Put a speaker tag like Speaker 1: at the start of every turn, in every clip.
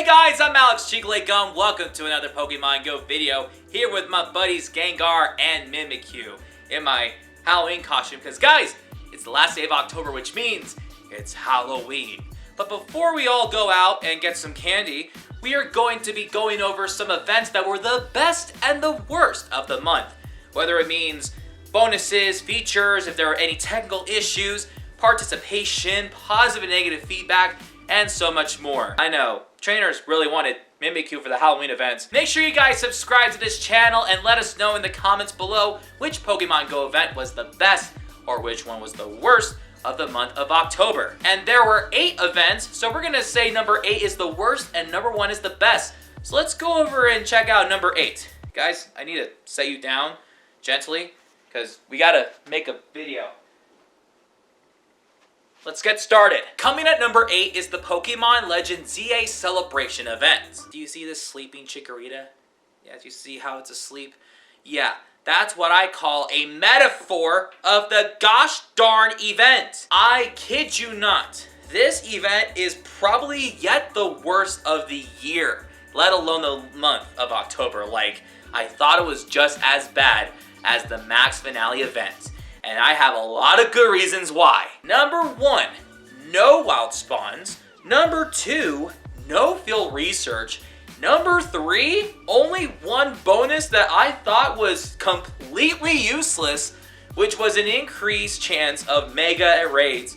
Speaker 1: Hey guys, I'm Alex Gum. Welcome to another Pokemon Go video, here with my buddies Gengar and Mimikyu in my Halloween costume. Because guys, it's the last day of October, which means it's Halloween. But before we all go out and get some candy, we are going to be going over some events that were the best and the worst of the month. Whether it means bonuses, features, if there are any technical issues, participation, positive and negative feedback, and so much more. I know, trainers really wanted Mimikyu for the Halloween events. Make sure you guys subscribe to this channel and let us know in the comments below which Pokemon Go event was the best or which one was the worst of the month of October. And there were 8 events, so we're gonna say number 8 is the worst and number 1 is the best. So let's go over and check out number 8. Guys, I need to set you down gently because we gotta make a video. Let's get started. Coming at number 8 is the Pokemon Legend ZA Celebration event. Do you see this sleeping Chikorita? Yeah, do you see how it's asleep? Yeah, that's what I call a metaphor of the gosh darn event. I kid you not. This event is probably yet the worst of the year, let alone the month of October. Like, I thought it was just as bad as the Max Finale event. And I have a lot of good reasons why. Number 1, no wild spawns. Number 2, no field research. Number 3, only one bonus that I thought was completely useless, which was an increased chance of Mega Raids,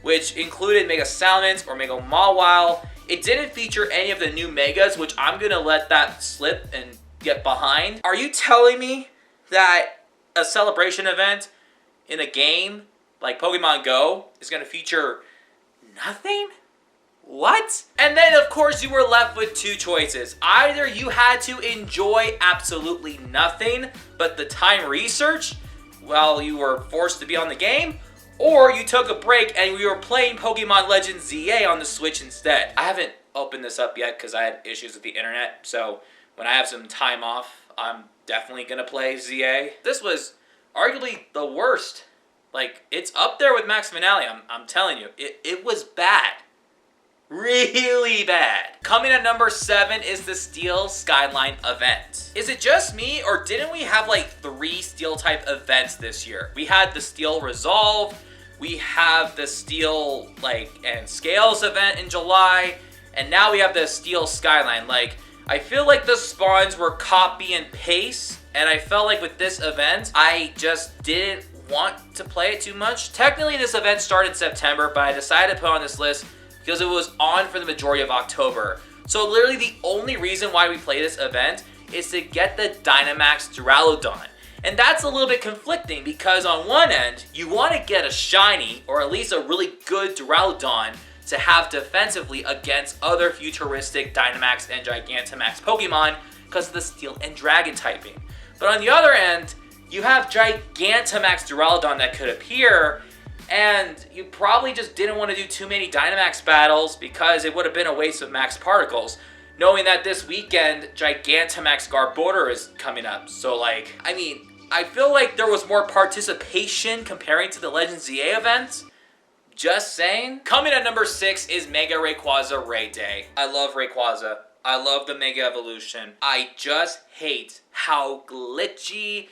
Speaker 1: which included Mega Salamence or Mega Mawile. It didn't feature any of the new Megas, which I'm gonna let that slip and get behind. Are you telling me that a celebration event in a game like Pokemon Go is going to feature nothing? What? And then of course you were left with 2 choices. Either you had to enjoy absolutely nothing but the time research while you were forced to be on the game, or you took a break and you were playing Pokemon Legends ZA on the Switch instead. I haven't opened this up yet because I had issues with the internet, so when I have some time off, I'm definitely going to play ZA. This was arguably the worst. Like, it's up there with Max Finale, I'm telling you. It was bad. Really bad. Coming at number 7 is the Steel Skyline event. Is it just me, or didn't we have like 3 Steel type events this year? We had the Steel Resolve, we have the Steel and Scales event in July, and now we have the Steel Skyline. Like, I feel like the spawns were copy and paste, and I felt like with this event, I just didn't want to play it too much. Technically, this event started in September, but I decided to put on this list because it was on for the majority of October. So literally the only reason why we play this event is to get the Dynamax Duraludon. And that's a little bit conflicting because on one end, you want to get a shiny, or at least a really good Duraludon, to have defensively against other futuristic Dynamax and Gigantamax Pokemon because of the Steel and Dragon typing. But on the other end, you have Gigantamax Duraludon that could appear, and you probably just didn't want to do too many Dynamax battles because it would have been a waste of max particles, knowing that this weekend Gigantamax Garbodor is coming up. So I feel like there was more participation comparing to the Legends ZA event. Just saying. Coming at number 6 is Mega Rayquaza Raid Day. I love Rayquaza. I love the Mega Evolution. I just hate how glitchy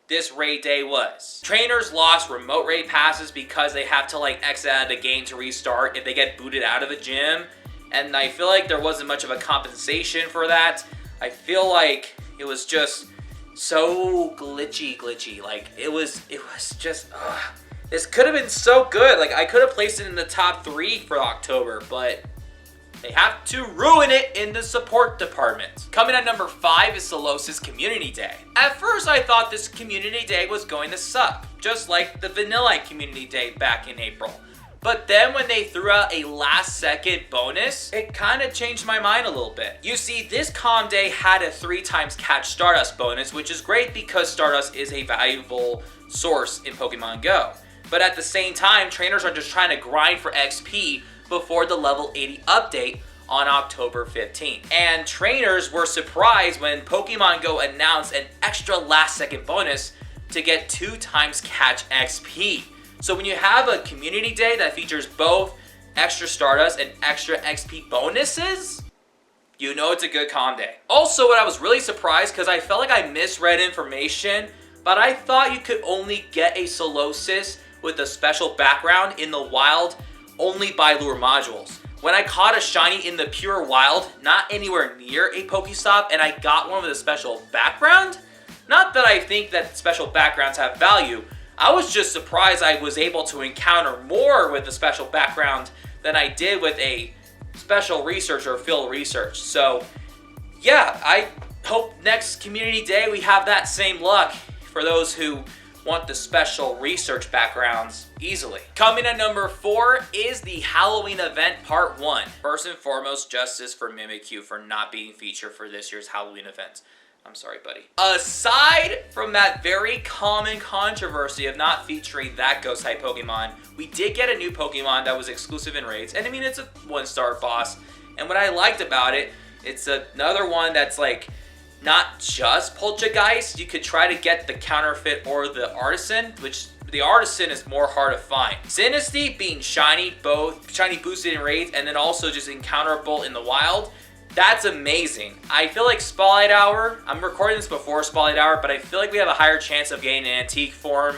Speaker 1: this raid day was. Trainers lost remote raid passes because they have to exit out of the game to restart if they get booted out of the gym. And I feel like there wasn't much of a compensation for that. I feel like it was just so glitchy. Like, it was just, this could have been so good. Like, I could have placed it in the top 3 for October, but they have to ruin it in the support department. Coming at number 5 is Solosis Community Day. At first, I thought this Community Day was going to suck, just like the Vanillite Community Day back in April. But then when they threw out a last-second bonus, it kind of changed my mind a little bit. You see, this Calm Day had a 3 times catch Stardust bonus, which is great because Stardust is a valuable source in Pokemon Go. But at the same time, trainers are just trying to grind for XP before the level 80 update on October 15th. And trainers were surprised when Pokemon Go announced an extra last second bonus to get 2 times catch XP. So when you have a community day that features both extra Stardust, and extra XP bonuses, you know it's a good comm day. Also, what I was really surprised, because I felt like I misread information, but I thought you could only get a Solosis with a special background in the wild only by lure modules. When I caught a shiny in the pure wild, not anywhere near a Pokestop, and I got one with a special background, not that I think that special backgrounds have value, I was just surprised I was able to encounter more with a special background than I did with a special research or field research. So yeah, I hope next community day we have that same luck for those who want the special research backgrounds easily. Coming at number 4 is the Halloween event part 1. First and foremost, justice for Mimikyu for not being featured for this year's Halloween event. I'm sorry, buddy. Aside from that very common controversy of not featuring that ghost type Pokemon, we did get a new Pokemon that was exclusive in raids. And I mean, it's a 1-star boss. And what I liked about it, it's another one that's like not just Poltergeist. You could try to get the counterfeit or the artisan, which the artisan is more hard to find. Sinistea being shiny, both shiny boosted in raids and then also just encounterable in the wild. That's amazing. I feel like Spotlight Hour, I'm recording this before Spotlight Hour, but I feel like we have a higher chance of getting an antique form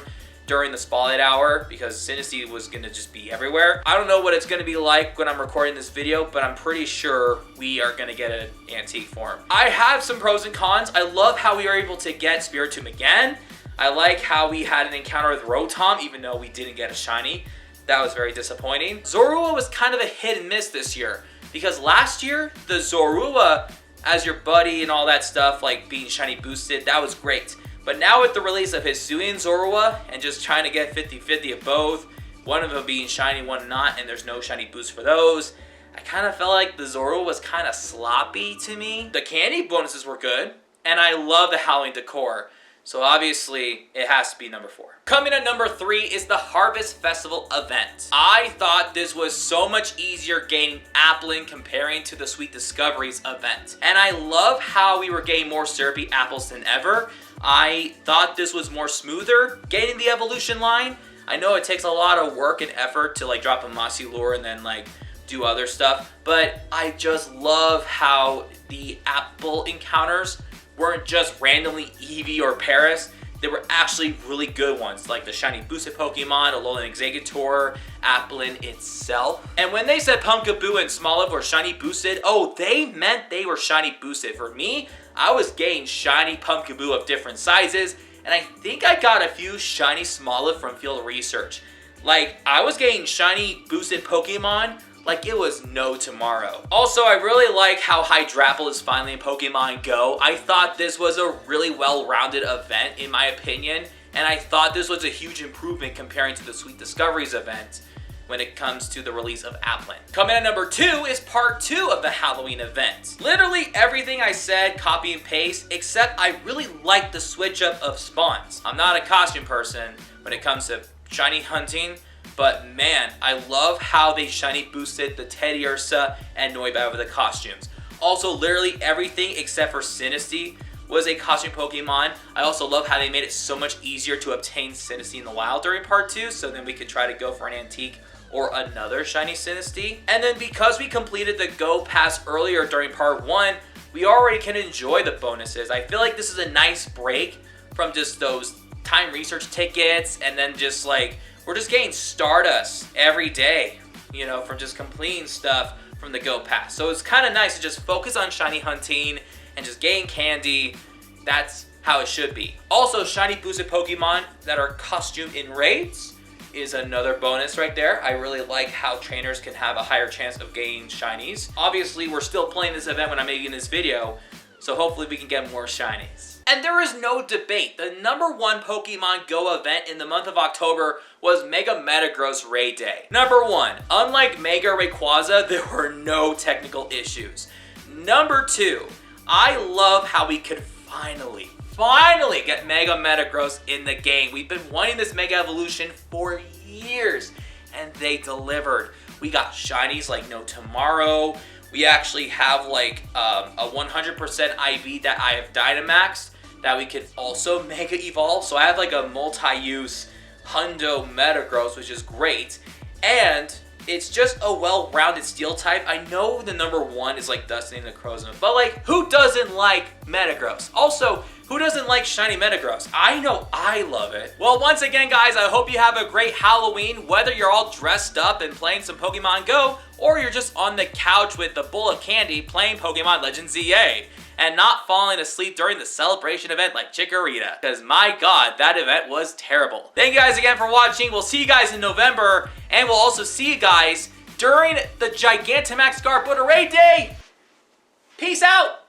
Speaker 1: during the Spotlight Hour because Sinistea was going to just be everywhere. I don't know what it's going to be like when I'm recording this video, but I'm pretty sure we are going to get an antique form. I have some pros and cons. I love how we were able to get Spiritomb again. I like how we had an encounter with Rotom, even though we didn't get a shiny. That was very disappointing. Zorua was kind of a hit and miss this year. Because last year, the Zorua as your buddy and all that stuff, like being shiny boosted, that was great. But now with the release of Hisuian Zorua and just trying to get 50-50 of both, one of them being shiny, one not, and there's no shiny boost for those, I kind of felt like the Zorua was kind of sloppy to me. The candy bonuses were good, and I love the Halloween decor. So obviously, it has to be number 4. Coming at number 3 is the Harvest Festival event. I thought this was so much easier gaining Applin comparing to the Sweet Discoveries event. And I love how we were getting more syrupy apples than ever. I thought this was more smoother gaining the evolution line. I know it takes a lot of work and effort to like drop a Mossy Lure and then like do other stuff. But I just love how the apple encounters weren't just randomly Eevee or Paris. They were actually really good ones, like the shiny boosted Pokemon, Alolan Exeggutor, Applin itself. And when they said Pumpkaboo and Smoliv were shiny boosted, oh, they meant they were shiny boosted. For me, I was getting shiny Pumpkaboo of different sizes, and I think I got a few shiny Smoliv from field research. Like, I was getting shiny boosted Pokemon like it was no tomorrow. Also, I really like how Hydrapple is finally in Pokemon Go. I thought this was a really well-rounded event in my opinion, and I thought this was a huge improvement comparing to the Sweet Discoveries event when it comes to the release of Applin. Coming at number 2 is part 2 of the Halloween event. Literally everything I said, copy and paste, except I really like the switch up of spawns. I'm not a costume person when it comes to shiny hunting, but man, I love how they shiny boosted the Teddiursa and Noibat with the costumes. Also, literally everything except for Sinistea was a costume Pokemon. I also love how they made it so much easier to obtain Sinistea in the wild during part 2, so then we could try to go for an antique or another shiny Sinistea. And then because we completed the Go Pass earlier during part 1, we already can enjoy the bonuses. I feel like this is a nice break from just those time research tickets and then just like, we're just getting Stardust every day, you know, from just completing stuff from the Go Pass. So it's kind of nice to just focus on shiny hunting and just getting candy. That's how it should be. Also, shiny boosted Pokemon that are costumed in raids is another bonus right there. I really like how trainers can have a higher chance of getting shinies. Obviously, we're still playing this event when I'm making this video, so hopefully we can get more shinies. And there is no debate. The number 1 Pokemon Go event in the month of October was Mega Metagross Raid Day. Number 1, unlike Mega Rayquaza, there were no technical issues. Number 2, I love how we could finally get Mega Metagross in the game. We've been wanting this Mega Evolution for years, and they delivered. We got shinies like no tomorrow. We actually have like a 100% IV that I have Dynamaxed that we could also Mega Evolve. So I have like a multi-use Hundo Metagross, which is great. And It's just a well-rounded steel type. I know the number 1 is like Dustin and the Crozone, but like, who doesn't like Metagross? Also, who doesn't like shiny Metagross? I know I love it. Well, once again, guys, I hope you have a great Halloween, whether you're all dressed up and playing some Pokemon Go, or you're just on the couch with a bowl of candy playing Pokemon Legends ZA, and not falling asleep during the celebration event like Chikorita. Because my god, that event was terrible. Thank you guys again for watching. We'll see you guys in November, and we'll also see you guys during the Gigantamax Garboda Raid Day. Peace out!